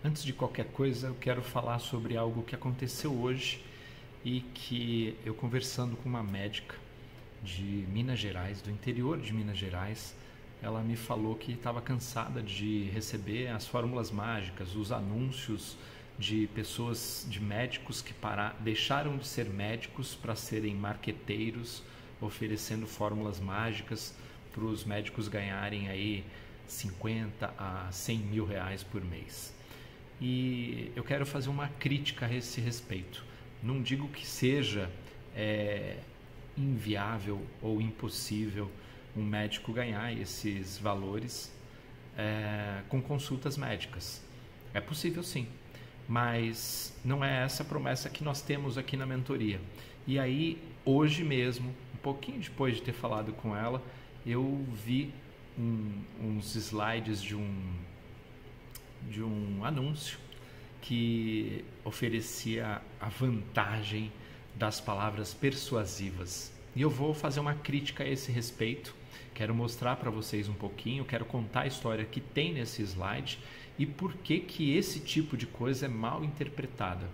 Antes de qualquer coisa, eu quero falar sobre algo que aconteceu hoje e que eu, conversando com uma médica de Minas Gerais, do interior de Minas Gerais, ela me falou que estava cansada de receber as fórmulas mágicas, os anúncios de pessoas, de médicos que deixaram de ser médicos para serem marqueteiros, oferecendo fórmulas mágicas para os médicos ganharem aí 50 a 100 mil reais por mês. E eu quero fazer uma crítica a esse respeito. Não digo que seja inviável ou impossível um médico ganhar esses valores com consultas médicas. É possível sim, mas não é essa a promessa que nós temos aqui na mentoria. E aí, hoje mesmo, um pouquinho depois de ter falado com ela, eu vi uns slides de um anúncio que oferecia a vantagem das palavras persuasivas. E eu vou fazer uma crítica a esse respeito. Quero mostrar para vocês um pouquinho, quero contar a história que tem nesse slide e por que esse tipo de coisa é mal interpretada.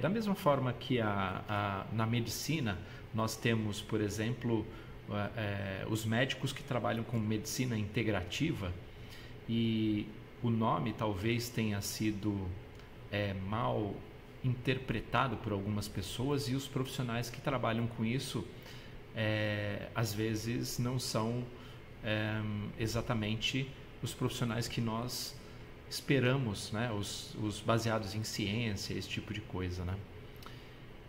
Da mesma forma que na medicina nós temos, por exemplo, os médicos que trabalham com medicina integrativa, e o nome talvez tenha sido mal interpretado por algumas pessoas, e os profissionais que trabalham com isso às vezes não são exatamente os profissionais que nós esperamos, né? Os baseados em ciência, esse tipo de coisa, né?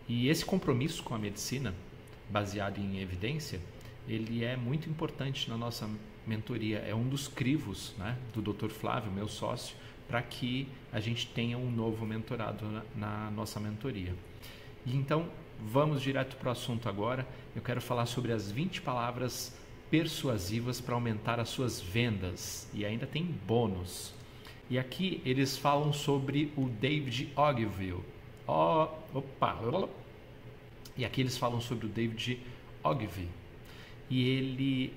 E esse compromisso com a medicina, baseado em evidência, ele é muito importante na nossa mentoria. É um dos crivos, né, do Dr. Flávio, meu sócio, para que a gente tenha um novo mentorado na nossa mentoria. E então, vamos direto para o assunto agora. Eu quero falar sobre as 20 palavras persuasivas para aumentar as suas vendas. E ainda tem bônus. E aqui eles falam sobre o David Ogilvy. E aqui eles falam sobre o David Ogilvy. E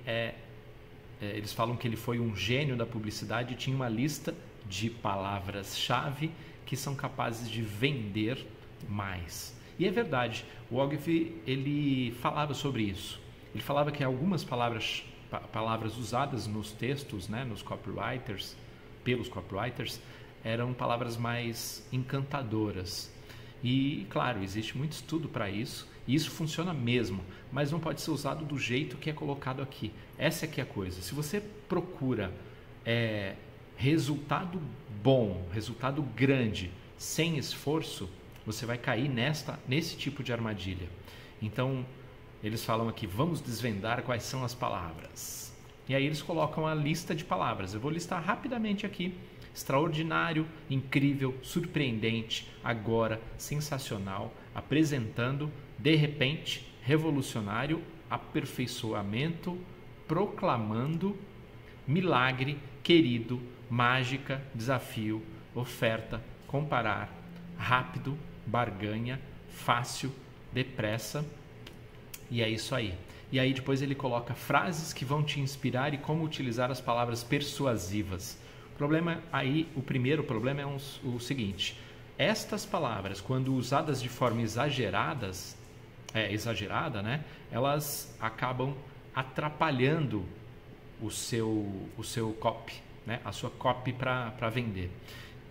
eles falam que ele foi um gênio da publicidade e tinha uma lista de palavras-chave que são capazes de vender mais. E é verdade, o Ogilvy, ele falava sobre isso. Ele falava que algumas palavras usadas nos textos, né, pelos copywriters, eram palavras mais encantadoras. E, claro, existe muito estudo para isso, e isso funciona mesmo, mas não pode ser usado do jeito que é colocado aqui. Essa é que é a coisa. Se você procura resultado bom, resultado grande, sem esforço, você vai cair nesse tipo de armadilha. Então, eles falam aqui, vamos desvendar quais são as palavras. E aí eles colocam a lista de palavras. Eu vou listar rapidamente aqui. Extraordinário, incrível, surpreendente, agora, sensacional, apresentando, de repente, revolucionário, aperfeiçoamento, proclamando, milagre, querido, mágica, desafio, oferta, comparar, rápido, barganha, fácil, depressa. E é isso aí. E aí depois ele coloca frases que vão te inspirar e como utilizar as palavras persuasivas. O primeiro problema é o seguinte: estas palavras, quando usadas de forma exagerada, né, elas acabam atrapalhando o seu copy, né, a sua copy para vender.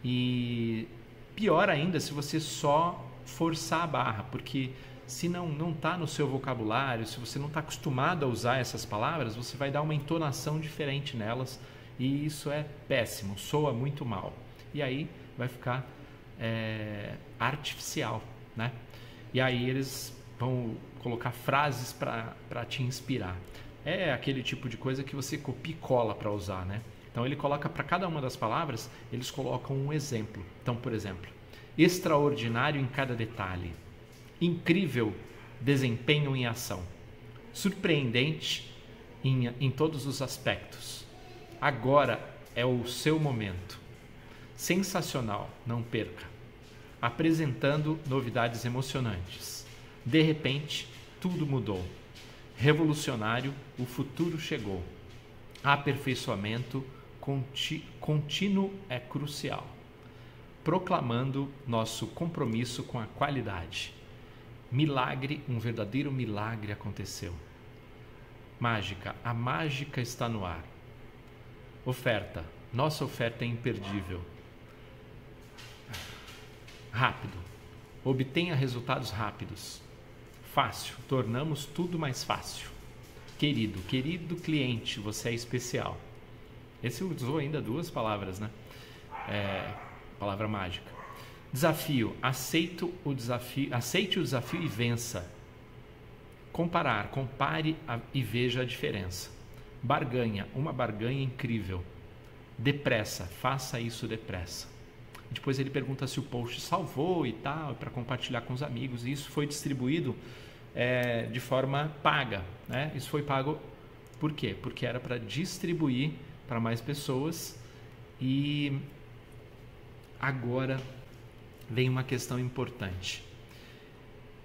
E pior ainda se você só forçar a barra, porque se não está no seu vocabulário, se você não está acostumado a usar essas palavras, você vai dar uma entonação diferente nelas. E isso é péssimo, soa muito mal. E aí vai ficar artificial, né? E aí eles vão colocar frases para te inspirar. É aquele tipo de coisa que você copia e cola para usar, né? Então ele coloca para cada uma das palavras, eles colocam um exemplo. Então, por exemplo, extraordinário em cada detalhe, incrível desempenho em ação, surpreendente em todos os aspectos. Agora é o seu momento. Sensacional, não perca. Apresentando novidades emocionantes. De repente, tudo mudou. Revolucionário, o futuro chegou. Aperfeiçoamento contínuo é crucial. proclamando nosso compromisso com a qualidade. Milagre, um verdadeiro milagre aconteceu. Mágica, a mágica está no ar. Oferta, nossa oferta é imperdível. Rápido, obtenha resultados rápidos. Fácil, tornamos tudo mais fácil. Querido cliente, você é especial. Esse usou ainda duas palavras, né? Palavra mágica. Desafio, aceite o desafio e vença. Comparar, compare e veja a diferença. Barganha, uma barganha incrível. Depressa, faça isso depressa. Depois ele pergunta se o post salvou e tal, para compartilhar com os amigos. E isso foi distribuído de forma paga, né? Isso foi pago por quê? Porque era para distribuir para mais pessoas. E agora vem uma questão importante.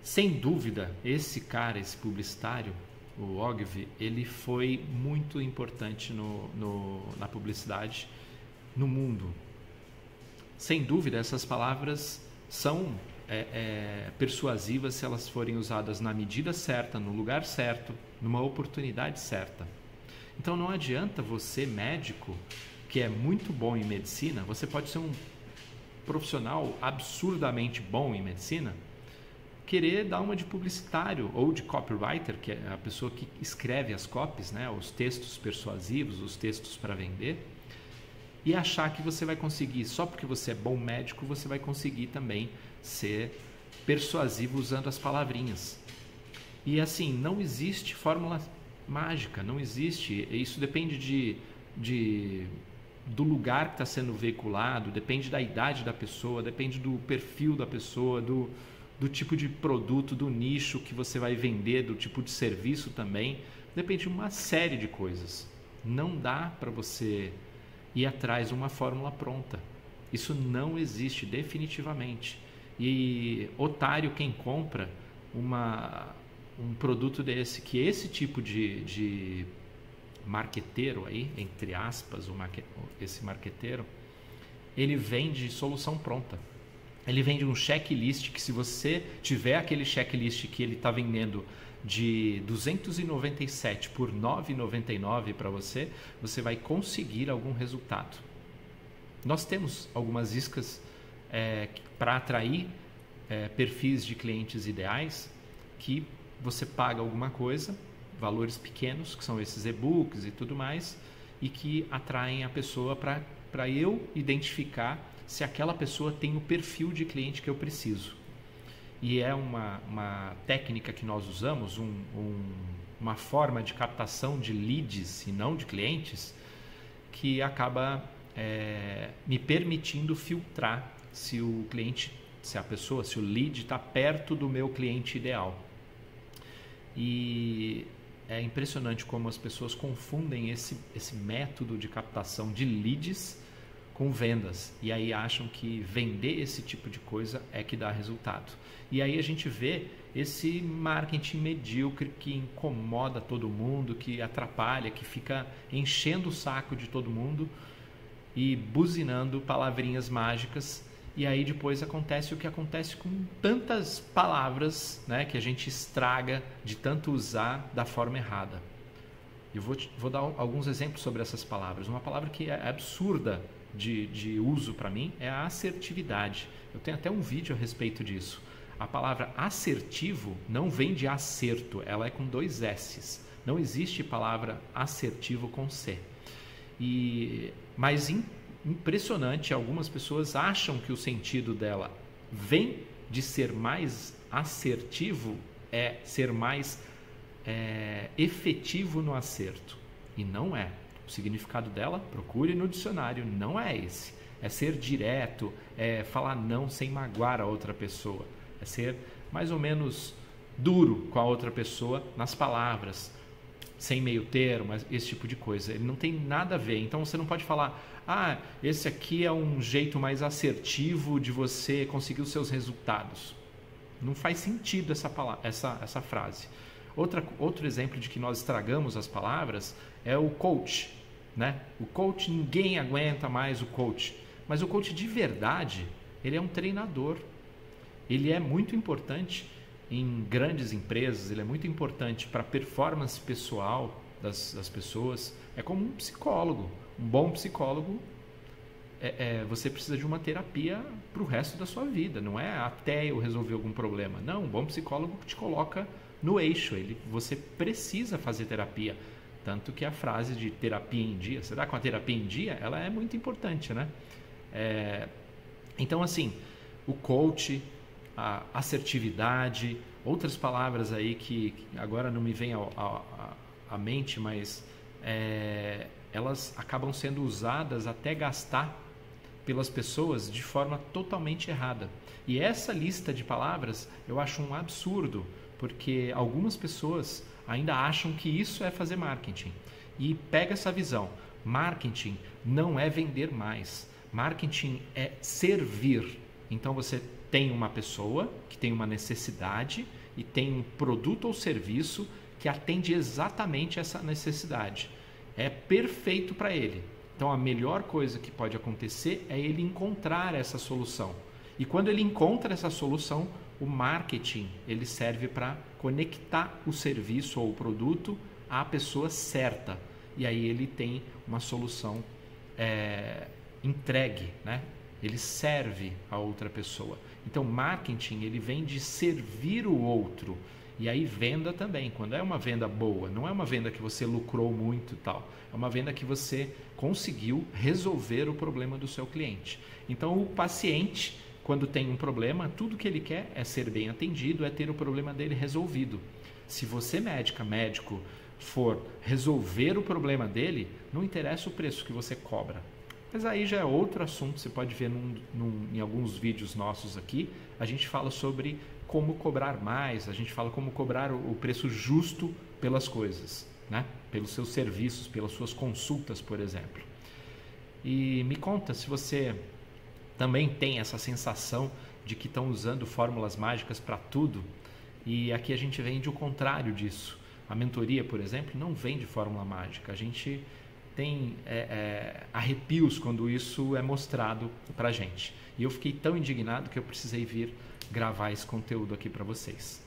Sem dúvida, esse publicitário, o Ogilvy, ele foi muito importante na publicidade no mundo. Sem dúvida, essas palavras são persuasivas se elas forem usadas na medida certa, no lugar certo, numa oportunidade certa. Então não adianta você, médico, que é muito bom em medicina, você pode ser um profissional absurdamente bom em medicina, querer dar uma de publicitário ou de copywriter, que é a pessoa que escreve as copies, né, os textos persuasivos, os textos para vender, e achar que você vai conseguir, só porque você é bom médico, você vai conseguir também ser persuasivo usando as palavrinhas. E assim, não existe fórmula mágica, não existe, isso depende do lugar que está sendo veiculado, depende da idade da pessoa, depende do perfil da pessoa, do tipo de produto, do nicho que você vai vender, do tipo de serviço também, depende de uma série de coisas. Não dá para você ir atrás de uma fórmula pronta. Isso não existe definitivamente. E otário quem compra um produto desse, que esse tipo de marqueteiro aí, entre aspas, esse marqueteiro, ele vende solução pronta. Ele vende um checklist que, se você tiver aquele checklist que ele está vendendo de 297 por R$ 9,99 para você vai conseguir algum resultado. Nós temos algumas iscas para atrair perfis de clientes ideais, que você paga alguma coisa, valores pequenos, que são esses e-books e tudo mais, e que atraem a pessoa para eu identificar se aquela pessoa tem o perfil de cliente que eu preciso. E é uma técnica que nós usamos, uma forma de captação de leads e não de clientes, que acaba me permitindo filtrar se o cliente, se o lead está perto do meu cliente ideal. E é impressionante como as pessoas confundem esse método de captação de leads com vendas, e aí acham que vender esse tipo de coisa é que dá resultado. E aí a gente vê esse marketing medíocre que incomoda todo mundo, que atrapalha, que fica enchendo o saco de todo mundo e buzinando palavrinhas mágicas. E aí depois acontece o que acontece com tantas palavras, né, que a gente estraga de tanto usar da forma errada. Eu vou dar alguns exemplos sobre essas palavras. Uma palavra que é absurda de uso para mim é a assertividade. Eu tenho até um vídeo a respeito disso. A palavra assertivo não vem de acerto, ela é com 2 S's. Não existe palavra assertivo com C. Mas impressionante, algumas pessoas acham que o sentido dela vem de ser mais assertivo, ser mais efetivo no acerto. E não é. O significado dela, procure no dicionário, não é esse. É ser direto, é falar não sem magoar a outra pessoa. É ser mais ou menos duro com a outra pessoa nas palavras, sem meio termo, esse tipo de coisa. Ele não tem nada a ver. Então você não pode falar, esse aqui é um jeito mais assertivo de você conseguir os seus resultados. Não faz sentido essa frase. Outro exemplo de que nós estragamos as palavras é o coach, né? O coach, ninguém aguenta mais o coach. Mas o coach de verdade, ele é um treinador. Ele é muito importante em grandes empresas, ele é muito importante para a performance pessoal das pessoas. É como um psicólogo. Um bom psicólogo, você precisa de uma terapia para o resto da sua vida, não é até eu resolver algum problema. Não, um bom psicólogo te coloca no eixo, você precisa fazer terapia. Tanto que a frase de terapia em dia, será que a terapia em dia, ela é muito importante, né? Então, assim, o coach, a assertividade, outras palavras aí que agora não me vem à mente, mas elas acabam sendo usadas até gastar pelas pessoas de forma totalmente errada. E essa lista de palavras eu acho um absurdo, porque algumas pessoas ainda acham que isso é fazer marketing. E pega essa visão. Marketing não é vender mais. Marketing é servir. Então você tem uma pessoa que tem uma necessidade e tem um produto ou serviço que atende exatamente essa necessidade. É perfeito para ele. Então a melhor coisa que pode acontecer é ele encontrar essa solução. E quando ele encontra essa solução, o marketing ele serve para conectar o serviço ou o produto à pessoa certa. E aí ele tem uma solução entregue, né? Ele serve a outra pessoa. Então marketing ele vem de servir o outro. E aí venda também, quando é uma venda boa, não é uma venda que você lucrou muito e tal, é uma venda que você conseguiu resolver o problema do seu cliente. Então o paciente, quando tem um problema, tudo que ele quer é ser bem atendido, é ter o problema dele resolvido. Se você médico for resolver o problema dele, não interessa o preço que você cobra. Mas aí já é outro assunto, você pode ver em alguns vídeos nossos aqui, a gente fala sobre como cobrar mais, a gente fala como cobrar o preço justo pelas coisas, né? Pelos seus serviços, pelas suas consultas, por exemplo. E me conta se você também tem essa sensação de que estão usando fórmulas mágicas para tudo, e aqui a gente vende o contrário disso. A mentoria, por exemplo, não vende fórmula mágica, a gente tem arrepios quando isso é mostrado para a gente. E eu fiquei tão indignado que eu precisei vir gravar esse conteúdo aqui para vocês.